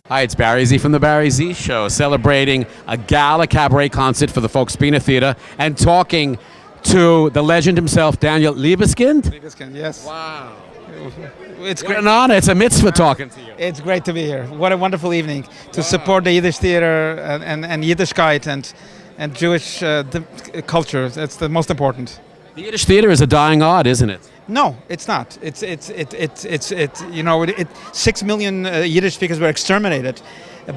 Hi, it's barryz from the barryz Show, celebrating a gala cabaret concert for the Folkspina Theater and talking to the legend himself, Daniel Libeskind. Libeskind, yes. Wow. It's What great. an honor. It's a mitzvah talking to you. It's great to be here. What a wonderful evening to support the Yiddish theater and Yiddishkeit and Jewish culture. That's the most important. The Yiddish theater is a dying art, isn't it? No, it's not. It's 6 million Yiddish speakers were exterminated,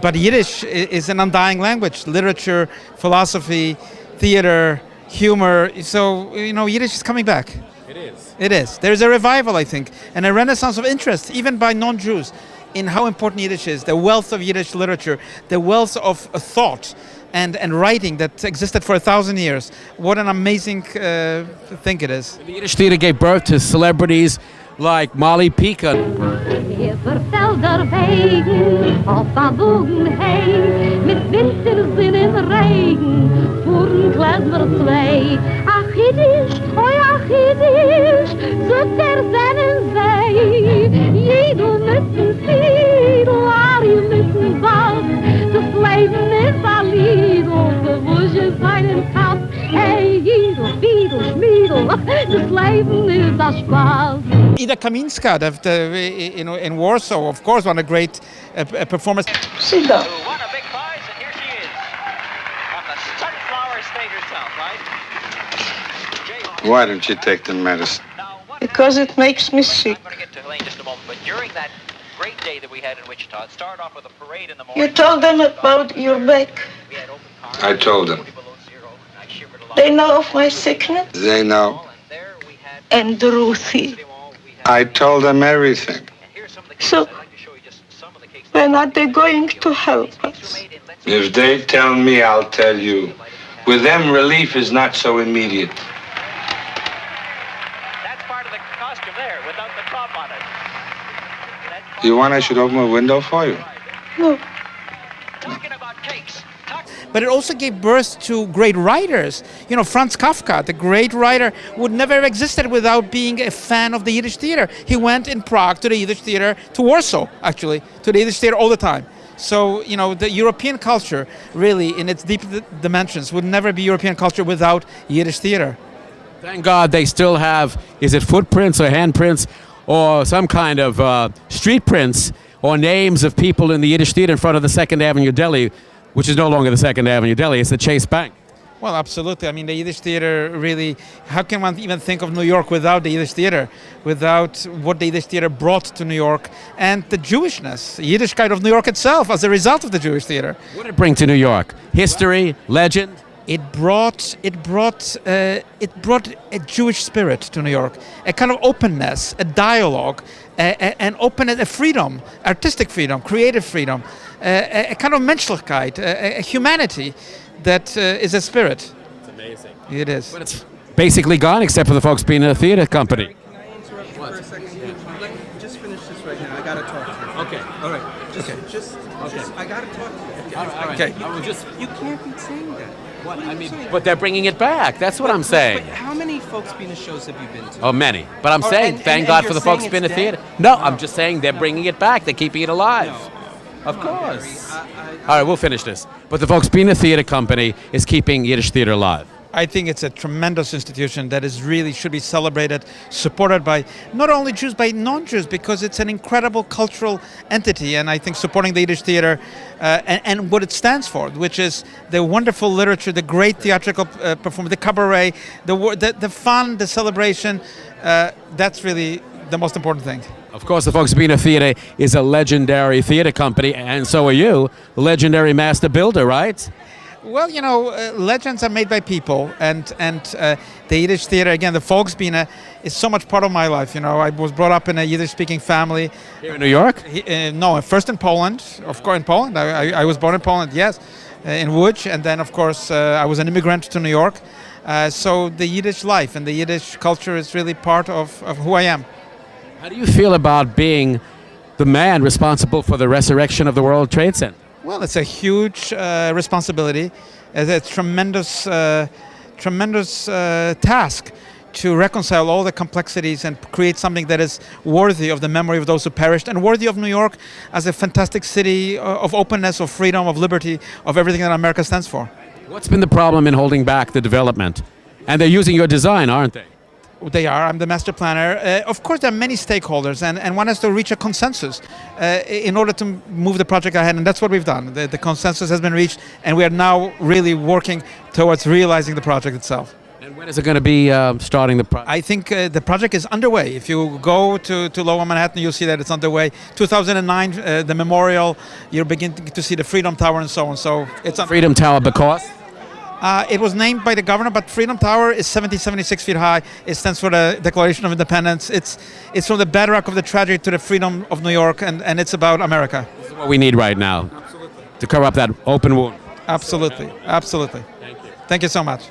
but Yiddish is an undying language. Literature, philosophy, theater, humor. So Yiddish is coming back. It is. It is. There's a revival, I think, and a renaissance of interest, even by non-Jews, in how important Yiddish is. The wealth of Yiddish literature, the wealth of thought and writing that existed for 1,000 years. What an amazing thing it is. The Yiddish theater gave birth to celebrities like Molly Pika. Vertelt der Wegen auf der Bogen heen, mit Wintersinn in Regen, fuhren Klezmer zwei. Ach Yiddish, oi ach Yiddish, sucht seinen See. Jedel müssen Fiedel, Ari müssen Bass, das Leben ist ein Lied, und der Wusch ist einen Kass. Hey, Jedel, Fiedel, Schmiedel, das Leben ist ein Spaß. Ida Kaminska in Warsaw, of course, won a great performance. Sit down. Who won a big prize, and here she is, from the Sunflower State herself, right? Why don't you take the medicine? Now, what Because it makes me sick. I'm going to get to Helene in just a moment, but during that great day that we had in Wichita, it started off with a parade in the morning. You told them about your back. We had open cars, I told them. 40 below zero, and I shivered a lot. They know of my sickness. They know. And there we had And Ruthie. I told them everything. And here's some of the cakes. So- I'd like to show you just some of the cakes. When are they going to help These cakes us? were made in, let's If they tell me, I'll tell you. With them, relief is not so immediate. That's part of the costume there, without the top on it. That's You want I should open a window for you? No. talking about cakes. But it also gave birth to great writers. Franz Kafka, the great writer, would never have existed without being a fan of the Yiddish theater. He went in Prague to the Yiddish theater, to Warsaw, actually, to the Yiddish theater all the time. So, the European culture, really, in its deep dimensions, would never be European culture without Yiddish theater. Thank God they still have, is it footprints or handprints or some kind of street prints or names of people in the Yiddish theater in front of the 2nd Avenue Deli, which is no longer the 2nd Avenue Deli, it's the Chase Bank. Well, absolutely. I mean, the Yiddish theater really, how can one even think of New York without the Yiddish theater, without what the Yiddish theater brought to New York and the Jewishness, the Yiddishkeit of New York itself as a result of the Jewish theater. What did it bring to New York? History, legend? It brought a Jewish spirit to New York, a kind of openness, a dialogue, an openness, a freedom, artistic freedom, creative freedom, a kind of Menschlichkeit, a humanity that is a spirit. It's amazing. It is. But it's basically gone except for the Folkspina Theater Company. Can I interrupt you for a second? Just finish this right now. I gotta talk to you. Okay. All right. Just I gotta talk to you. Okay. I will just. You can't be saying that. What? What are I you mean, saying? but they're bringing it back. That's what I'm saying. But how many Folkspina shows have you been to? Oh, many. But I'm Oh, saying, and- thank and God you're for the saying Folkspina it's Theater. dead? No, I'm just saying they're bringing it back. They're keeping it alive. Of Come on, course. Barry. All right, we'll finish this. But the Folkspina Theater Company is keeping Yiddish theater alive. I think it's a tremendous institution that is really should be celebrated, supported by not only Jews, by non-Jews, because it's an incredible cultural entity. And I think supporting the Yiddish theater and what it stands for, which is the wonderful literature, the great theatrical performance, the cabaret, the fun, the celebration, that's really the most important thing. Of course, the Folkspina Theater is a legendary theater company, and so are you, the legendary master builder, right? Well, legends are made by people, and the Yiddish theater, again, the Volksbühne, is so much part of my life. I was brought up in a Yiddish-speaking family. Here in New York? No, first in Poland, of course, in Poland. I was born in Poland, yes, in Łódź, and then, of course, I was an immigrant to New York. So the Yiddish life and the Yiddish culture is really part of who I am. How do you feel about being the man responsible for the resurrection of the World Trade Center? Well, it's a huge responsibility. It's a tremendous task to reconcile all the complexities and create something that is worthy of the memory of those who perished and worthy of New York as a fantastic city of openness, of freedom, of liberty, of everything that America stands for. What's been the problem in holding back the development? And they're using your design, aren't they? They are. I'm the master planner. Of course, there are many stakeholders, and one has to reach a consensus in order to move the project ahead, and that's what we've done. The consensus has been reached, and we are now really working towards realizing the project itself. And when is it going to be starting the project? I think the project is underway. If you go to Lower Manhattan, you'll see that it's underway. 2009, the memorial, you're beginning to see the Freedom Tower and so on. So it's Freedom Tower because? It was named by the governor, but Freedom Tower is 76 feet high. It stands for the Declaration of Independence. It's from the bedrock of the tragedy to the freedom of New York, and it's about America. This is what we need right now. Absolutely. To cover up that open wound. Absolutely. Absolutely. Thank you. Thank you so much.